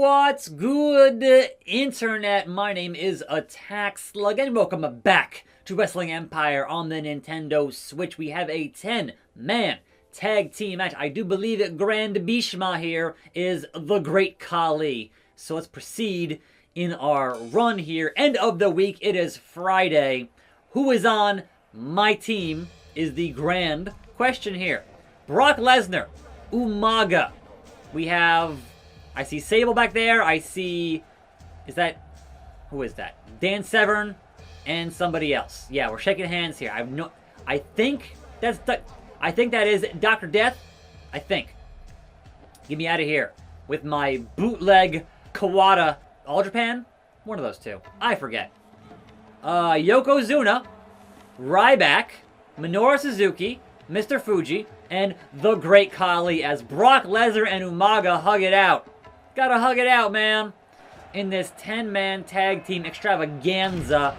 What's good, Internet? My name is attackslug, and welcome back to Wrestling Empire on the Nintendo Switch. We have a 10-man tag team match. I do believe that Grand Bhishma here is the Great Khali. So let's proceed in our run here. End of the week, it is Friday. Who is on my team is the grand question here. Brock Lesnar, Umaga. We have... I see Sable back there. I see... Who is that? Dan Severn and somebody else. Yeah, we're shaking hands here. I think that is Dr. Death. I think. Get me out of here with my bootleg Kawada. All Japan? One of those two. I forget. Yokozuna, Ryback, Minoru Suzuki, Mr. Fuji, and the Great Khali as Brock Lesnar and Umaga hug it out. Gotta hug it out, man. In this 10-man tag team extravaganza,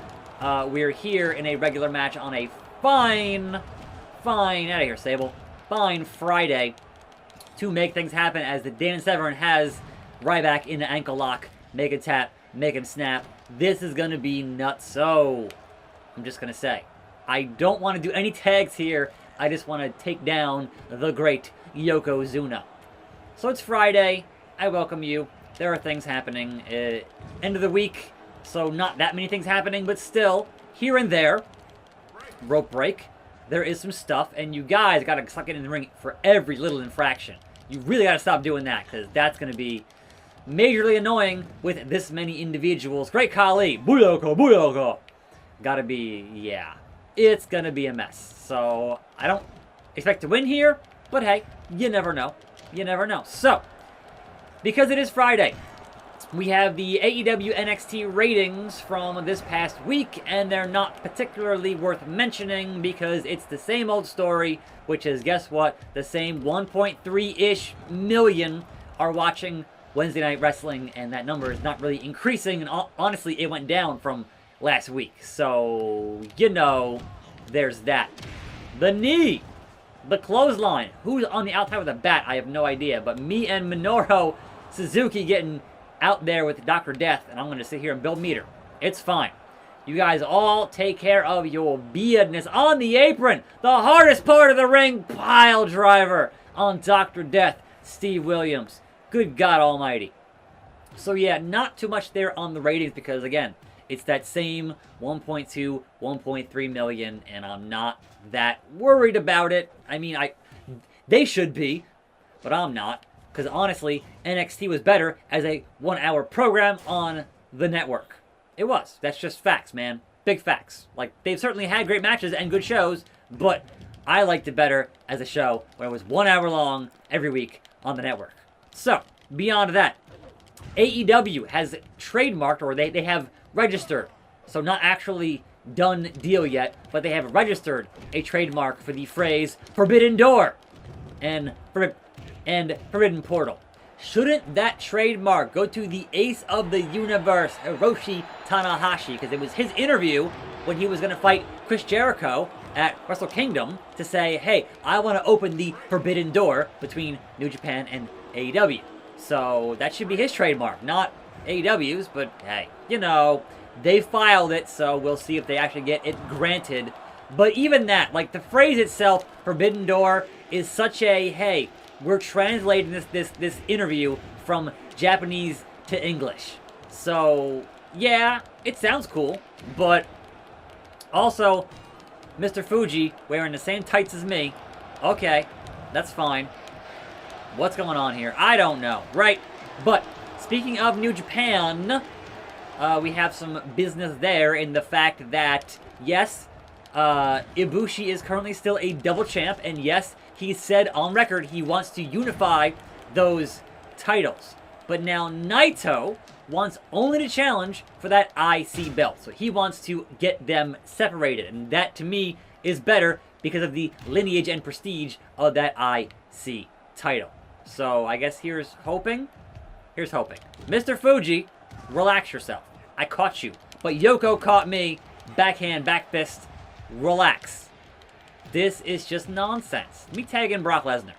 we're here in a regular match on a fine, out of here, Sable, fine Friday to make things happen as the Dan Severn has Ryback in the ankle lock. Make him tap, make him snap. This is gonna be nuts. So, I'm just gonna say, I don't want to do any tags here. I just want to take down the great Yokozuna. So it's Friday. I welcome you. There are things happening. End of the week, so not that many things happening, but still, here and there, rope break, there is some stuff, and you guys gotta suck it in the ring for every little infraction. You really gotta stop doing that, because that's gonna be majorly annoying with this many individuals. Great Khali, Booyaka, Booyaka. Gotta be, yeah, it's gonna be a mess. So, I don't expect to win here, but hey, you never know. You never know. So, because it is Friday, we have the AEW NXT ratings from this past week, and they're not particularly worth mentioning because it's the same old story, which is, guess what? The same 1.3-ish million are watching Wednesday Night Wrestling, and that number is not really increasing, and honestly, it went down from last week. So, you know, there's that. The knee! The clothesline. Who's on the outside with a bat? I have no idea, but me and Minoru Suzuki getting out there with Dr. Death, and I'm going to sit here and build meter. It's fine. You guys all take care of your business. On the apron, the hardest part of the ring, pile driver on Dr. Death, Steve Williams. Good God almighty. So yeah, not too much there on the ratings because, again, it's that same 1.2, 1.3 million, and I'm not that worried about it. I mean, they should be, but I'm not. Because honestly, NXT was better as a 1-hour program on the network. It was. That's just facts, man. Big facts. Like, they've certainly had great matches and good shows, but I liked it better as a show when it was 1 hour long every week on the network. So, beyond that, AEW has trademarked, or they have registered, so not actually done deal yet, but they have registered a trademark for the phrase Forbidden Door and Forbidden Portal. Shouldn't that trademark go to the ace of the universe, Hiroshi Tanahashi? Because it was his interview when he was going to fight Chris Jericho at Wrestle Kingdom to say, hey, I want to open the Forbidden Door between New Japan and AEW. So that should be his trademark, not AEW's, but hey, you know, they filed it, so we'll see if they actually get it granted. But even that, like the phrase itself, Forbidden Door, is such a, hey, we're translating this interview from Japanese to English. So, yeah, it sounds cool, but also, Mr. Fuji wearing the same tights as me. Okay, that's fine. What's going on here? I don't know, right? But, speaking of New Japan, we have some business there in the fact that, yes, Ibushi is currently still a double champ, and yes, he said on record he wants to unify those titles. But now Naito wants only to challenge for that IC belt. So he wants to get them separated. And that, to me, is better because of the lineage and prestige of that IC title. So I guess here's hoping. Here's hoping. Mr. Fuji, relax yourself. I caught you. But Yoko caught me. Backhand, back fist. Relax. This is just nonsense. Let me tag in Brock Lesnar.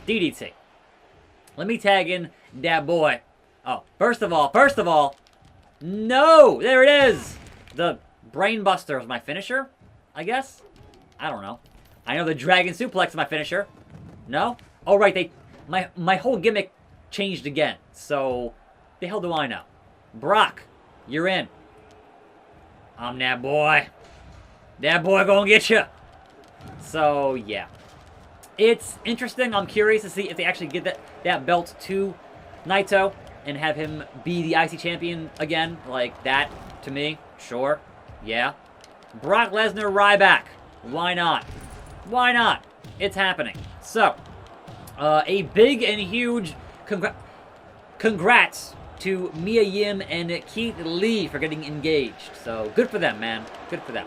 DDT. Let me tag in that boy, Oh, first of all, no! There it is! The Brainbuster is my finisher, I guess? I don't know. I know the Dragon Suplex is my finisher. No? Oh, right, my whole gimmick changed again. So, the hell do I know? Brock, you're in. I'm that boy. That boy gonna get you. So, yeah. It's interesting. I'm curious to see if they actually give that belt to Naito and have him be the IC champion again. Like, that, to me, sure. Yeah. Brock Lesnar Ryback. Why not? Why not? It's happening. So, a big and huge congrats to Mia Yim and Keith Lee for getting engaged. So, good for them, man. Good for them.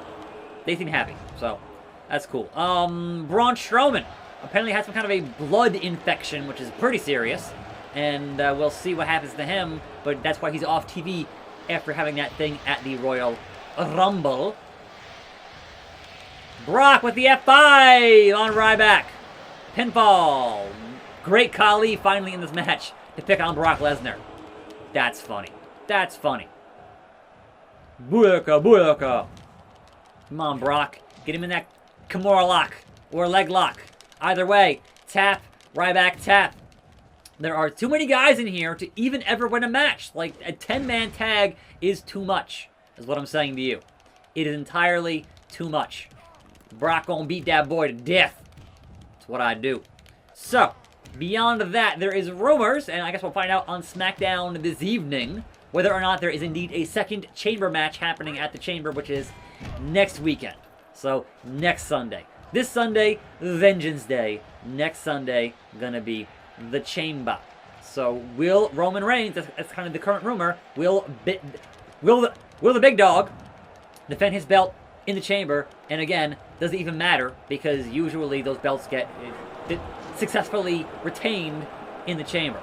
They seem happy, so that's cool. Braun Strowman apparently had some kind of a blood infection, which is pretty serious. And we'll see what happens to him, but that's why he's off TV after having that thing at the Royal Rumble. Brock with the F5 on Ryback. Pinfall. Great Khali finally in this match to pick on Brock Lesnar. That's funny. That's funny. Booyaka, booyaka. Come on, Brock. Get him in that Kimura lock or leg lock. Either way, tap, Ryback, tap. There are too many guys in here to even ever win a match. Like, a 10-man tag is too much, is what I'm saying to you. It is entirely too much. Brock gonna beat that boy to death. That's what I do. So, beyond that, there is rumors, and I guess we'll find out on SmackDown this evening, whether or not there is indeed a second Chamber match happening at the Chamber, which is next weekend. So, next Sunday. This Sunday, Vengeance Day. Next Sunday, gonna be the Chamber. So, will Roman Reigns, that's kind of the current rumor, will the big dog defend his belt in the Chamber? And again, doesn't even matter, because usually those belts get successfully retained in the Chamber.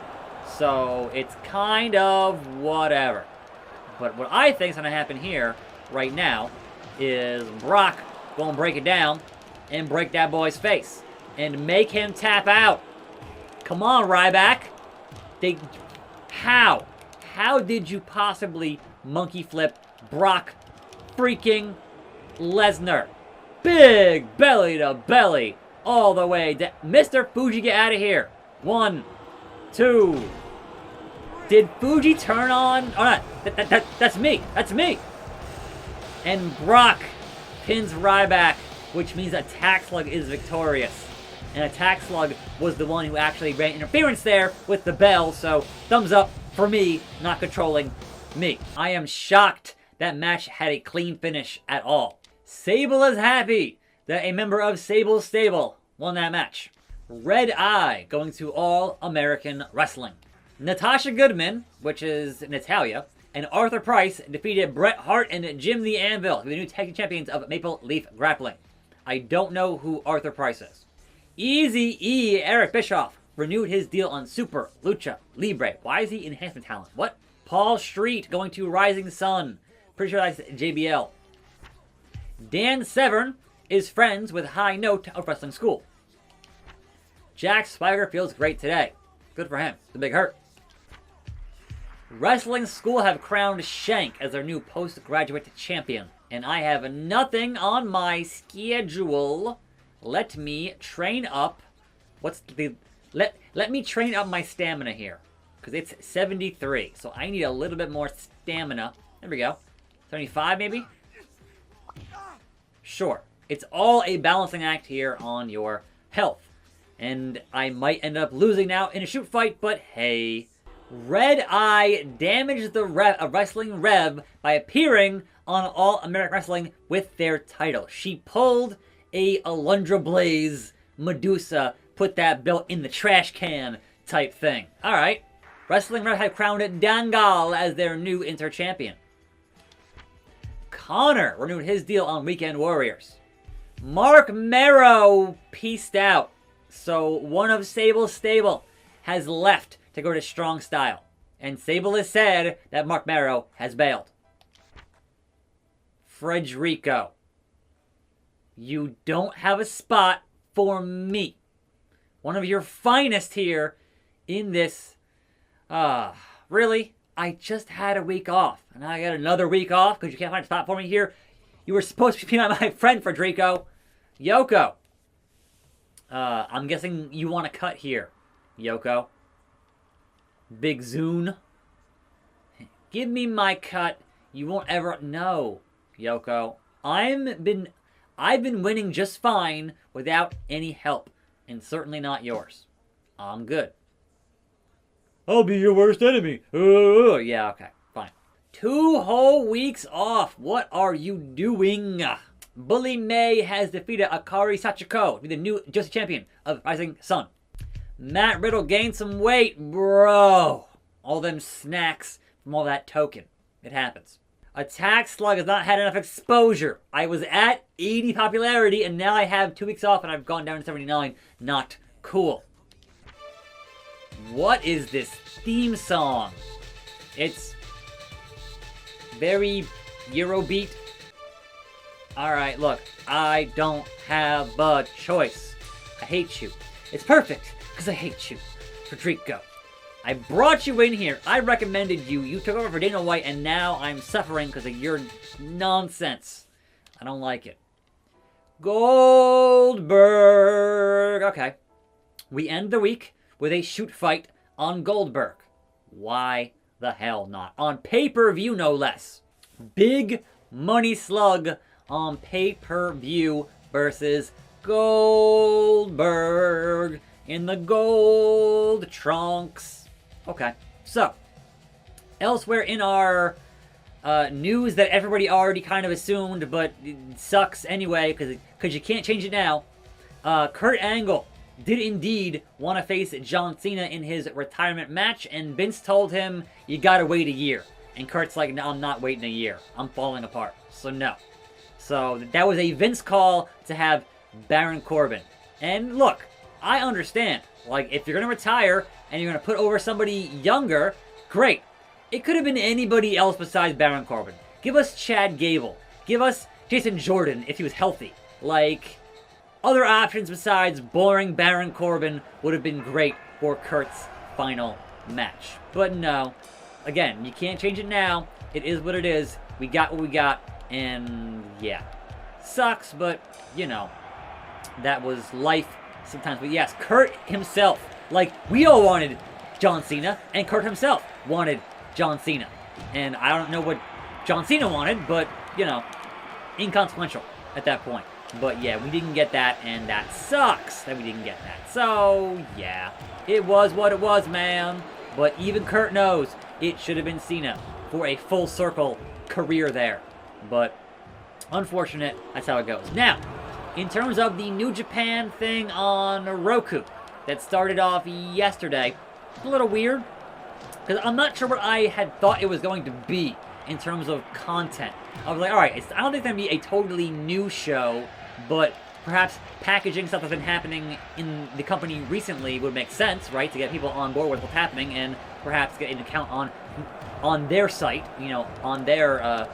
So, it's kind of whatever. But what I think is going to happen here, right now, is Brock going to break it down and break that boy's face. And make him tap out. Come on, Ryback. How? How did you possibly monkey flip Brock freaking Lesnar? Big belly to belly. All the way down. Mr. Fuji, get out of here. 1, 2. Did Fuji turn on? Oh, no. That's me. That's me. And Brock pins Ryback, which means attackslug is victorious. And attackslug was the one who actually ran interference there with the bell, so thumbs up for me not controlling me. I am shocked that match had a clean finish at all. Sable is happy that a member of Sable's stable won that match. Red Eye going to All American Wrestling. Natasha Goodman, which is Natalia, and Arthur Price defeated Bret Hart and Jim the Anvil, the new tag team champions of Maple Leaf Grappling. I don't know who Arthur Price is. Eazy-E Eric Bischoff renewed his deal on Super Lucha Libre. Why is he enhancement talent? What? Paul Street going to Rising Sun. Pretty sure that's JBL. Dan Severn is friends with High Note of Wrestling School. Jack Swagger feels great today. Good for him. It's a big hurt. Wrestling School have crowned Shank as their new postgraduate champion. And I have nothing on my schedule. Let me train up. Let me train up my stamina here. Because it's 73. So I need a little bit more stamina. There we go. 75 maybe? Sure. It's all a balancing act here on your health. And I might end up losing now in a shoot fight, but hey. Red Eye damaged the Wrestling Rev by appearing on All American Wrestling with their title. She pulled a Alundra Blaze Medusa, put that belt in the trash can type thing. Alright. Wrestling Rev had crowned Dangal as their new inter-champion. Connor renewed his deal on Weekend Warriors. Mark Merrow peaced out. So one of Sable's stable has left to go to Strong Style. And Sable has said that Mark Merrow has bailed. Frederico, you don't have a spot for me. One of your finest here in this Really? I just had a week off, and I got another week off because you can't find a spot for me here. You were supposed to be my friend, Federico. Yoko. I'm guessing you want to cut here, Yoko. Big Zune. Give me my cut. You won't ever... No, Yoko. I've been winning just fine without any help, and certainly not yours. I'm good. I'll be your worst enemy. Yeah, okay, fine. 2 whole weeks off. What are you doing? Bully May has defeated Akari Sachiko to be the new Justice Champion of Rising Sun. Matt Riddle gained some weight, bro. All them snacks from all that token. It happens. Attackslug has not had enough exposure. I was at 80 popularity, and now I have 2 weeks off, and I've gone down to 79. Not cool. What is this theme song? It's very Eurobeat. Alright, look. I don't have a choice. I hate you. It's perfect, because I hate you. Federico. I brought you in here. I recommended you. You took over for Dana White, and now I'm suffering because of your nonsense. I don't like it. Goldberg. Okay. We end the week with a shoot fight on Goldberg. Why the hell not? On pay-per-view, no less. Big money Slug on pay-per-view versus Goldberg in the gold trunks. Okay, so, elsewhere in our news that everybody already kind of assumed, but it sucks anyway, because you can't change it now, Kurt Angle did indeed want to face John Cena in his retirement match, and Vince told him, you gotta wait a year. And Kurt's like, no, I'm not waiting a year. I'm falling apart. So no. So that was a Vince call to have Baron Corbin. And look, I understand. Like, if you're going to retire and you're going to put over somebody younger, great. It could have been anybody else besides Baron Corbin. Give us Chad Gable. Give us Jason Jordan if he was healthy. Like, other options besides boring Baron Corbin would have been great for Kurt's final match. But no. Again, you can't change it now. It is what it is. We got what we got. And yeah. Sucks, but, you know, that was life sometimes. But yes, Kurt himself, like, we all wanted John Cena, and Kurt himself wanted John Cena. And I don't know what John Cena wanted, but, you know, inconsequential at that point. But yeah, we didn't get that, and that sucks that we didn't get that. So, yeah, it was what it was, man. But even Kurt knows it should have been Cena for a full circle career there. But, unfortunate, that's how it goes. Now, in terms of the New Japan thing on Roku that started off yesterday, it's a little weird, because I'm not sure what I had thought it was going to be in terms of content. I was like, alright, I don't think it's going to be a totally new show, but perhaps packaging stuff that's been happening in the company recently would make sense, right? To get people on board with what's happening and perhaps get an account on their site, you know, on their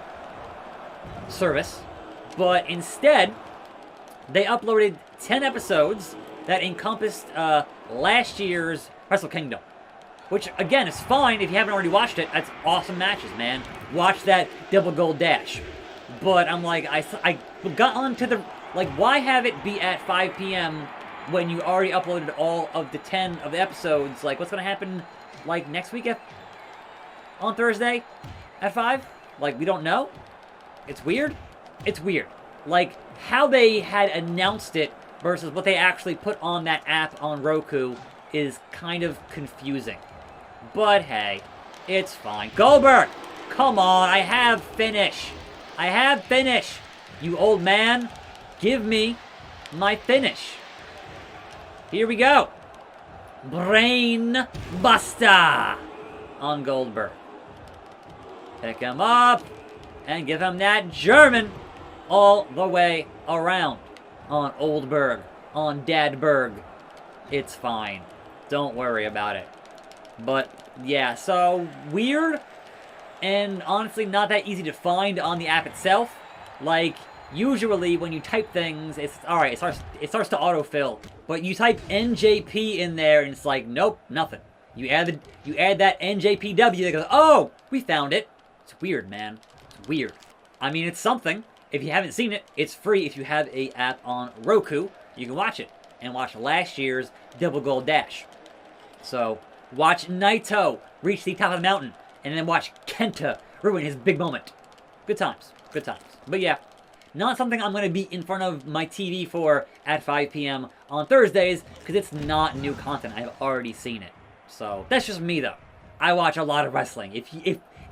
service. But instead, they uploaded 10 episodes that encompassed last year's Wrestle Kingdom. Which, again, is fine if you haven't already watched it. That's awesome matches, man. Watch that Double Gold Dash. But I'm like, I got onto the... Like, why have it be at 5 p.m. when you already uploaded all of the 10 of the episodes? Like, what's going to happen, like, next week on Thursday at 5? Like, we don't know? It's weird? It's weird. Like, how they had announced it versus what they actually put on that app on Roku is kind of confusing. But hey, it's fine. Goldberg! Come on, I have finish. I have finish. You old man, give me my finish. Here we go. Brain Buster on Goldberg. Pick him up and give him that German all the way around on Oldberg, on Dadberg. It's fine. Don't worry about it. But, yeah, so weird and honestly not that easy to find on the app itself. Like, usually when you type things, it's alright, it starts to autofill. But you type NJP in there and it's like, nope, nothing. You add that NJPW, they go, oh, we found it. It's weird, man. It's weird. I mean, it's something. If you haven't seen it, it's free if you have a app on Roku. You can watch it and watch last year's Double Gold Dash. So, watch Naito reach the top of the mountain and then watch Kenta ruin his big moment. Good times. Good times. But yeah, not something I'm going to be in front of my TV for at 5 p.m. on Thursdays because it's not new content. I've already seen it. So, that's just me though. I watch a lot of wrestling.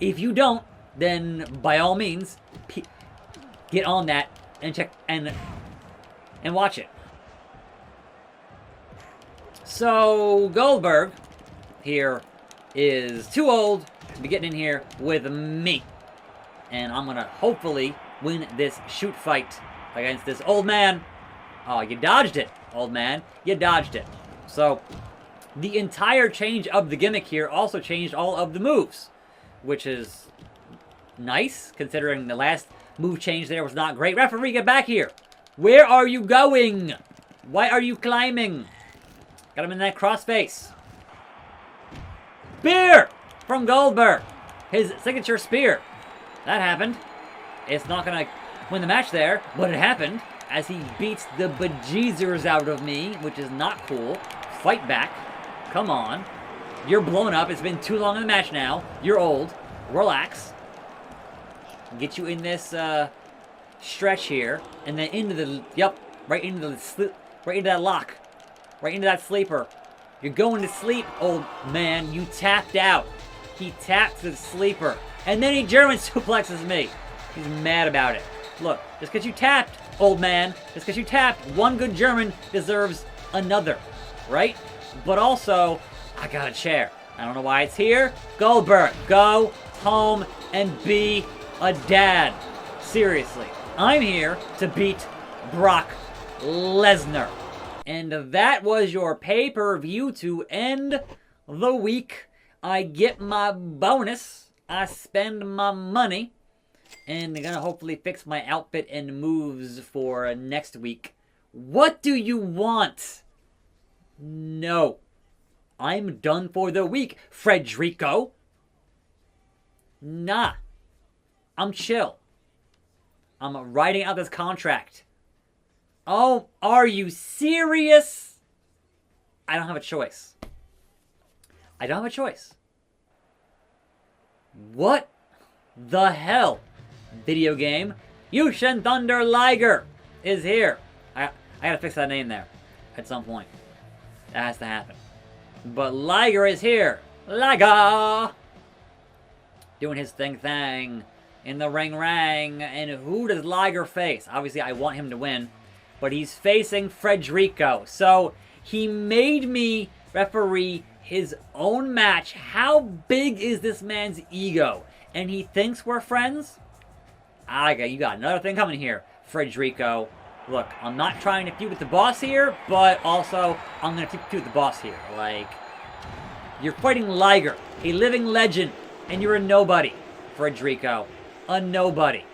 If you don't, then by all means, get on that and check and watch it. So, Goldberg here is too old to be getting in here with me. And I'm going to hopefully win this shoot fight against this old man. Oh, you dodged it, old man. You dodged it. So, the entire change of the gimmick here also changed all of the moves, which is nice, considering the last move change there was not great. Referee, get back here. Where are you going? Why are you climbing? Got him in that crossface. Spear from Goldberg. His signature spear. That happened. It's not going to win the match there, but it happened as he beats the bejeezers out of me, which is not cool. Fight back. Come on. You're blown up. It's been too long in the match now. You're old. Relax. Get you in this stretch here, and then into the right into that lock, right into that sleeper. You're going to sleep, old man. You tapped out. He tapped the sleeper, and then he German suplexes me. He's mad about it. Look, just because you tapped, old man, just because you tapped, one good German deserves another, right? But also, I got a chair. I don't know why it's here. Goldberg, go home and be a dad. Seriously. I'm here to beat Brock Lesnar. And that was your pay-per-view to end the week. I get my bonus. I spend my money. And I'm gonna hopefully fix my outfit and moves for next week. What do you want? No. I'm done for the week, Frederico. Nah. I'm chill. I'm writing out this contract. Oh, are you serious? I don't have a choice. I don't have a choice. What the hell? Video game. Yushin Thunder Liger is here. I gotta fix that name there at some point. That has to happen. But Liger is here. Liger! Doing his thing in the ring rang. And who does Liger face? Obviously, I want him to win. But he's facing Frederico. So, he made me referee his own match. How big is this man's ego? And he thinks we're friends? You got another thing coming here, Frederico. Look, I'm not trying to feud with the boss here, but also, I'm going to feud with the boss here. Like, you're fighting Liger, a living legend, and you're a nobody, Frederico. A nobody.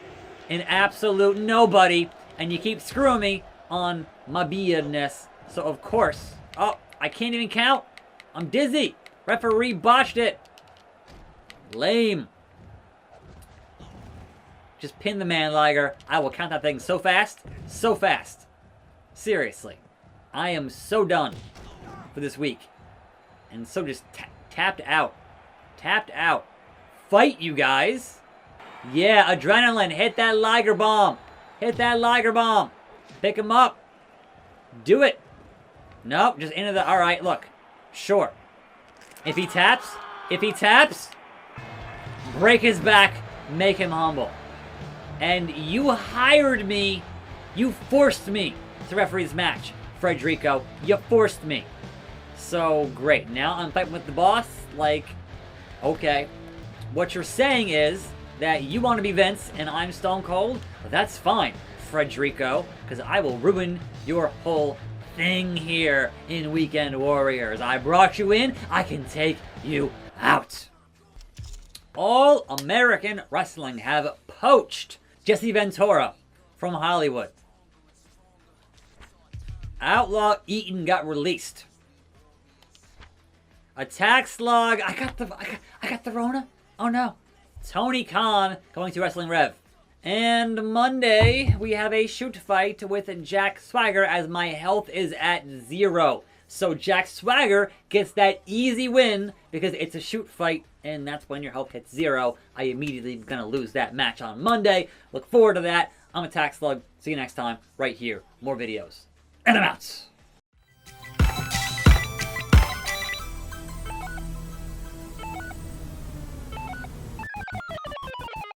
An absolute nobody, and you keep screwing me on my beardness. So, of course, oh, I can't even count. I'm dizzy. Referee botched it. Lame. Just pin the man, Liger. I will count that thing so fast. So fast. Seriously. I am so done for this week. And so just tapped out. Tapped out. Fight, you guys. Yeah, adrenaline. Hit that Liger bomb. Hit that Liger bomb. Pick him up. Do it. Nope, just into the... Alright, look. Sure. If he taps, break his back, make him humble. And you hired me, you forced me to referee this match, Frederico. You forced me. So, great. Now I'm fighting with the boss. Like, okay. What you're saying is that you want to be Vince and I'm Stone Cold? Well, that's fine, Frederico, because I will ruin your whole thing here in Weekend Warriors. I brought you in, I can take you out. All American Wrestling have poached Jesse Ventura from Hollywood. Outlaw Eaton got released. Attack Slug. I got the Rona. Oh no. Tony Khan going to Wrestling Rev. And Monday, we have a shoot fight with Jack Swagger as my health is at 0. So Jack Swagger gets that easy win because it's a shoot fight, and that's when your health hits 0. I immediately gonna lose that match on Monday. Look forward to that. I'm Attack Slug. See you next time, right here. More videos. And I'm out.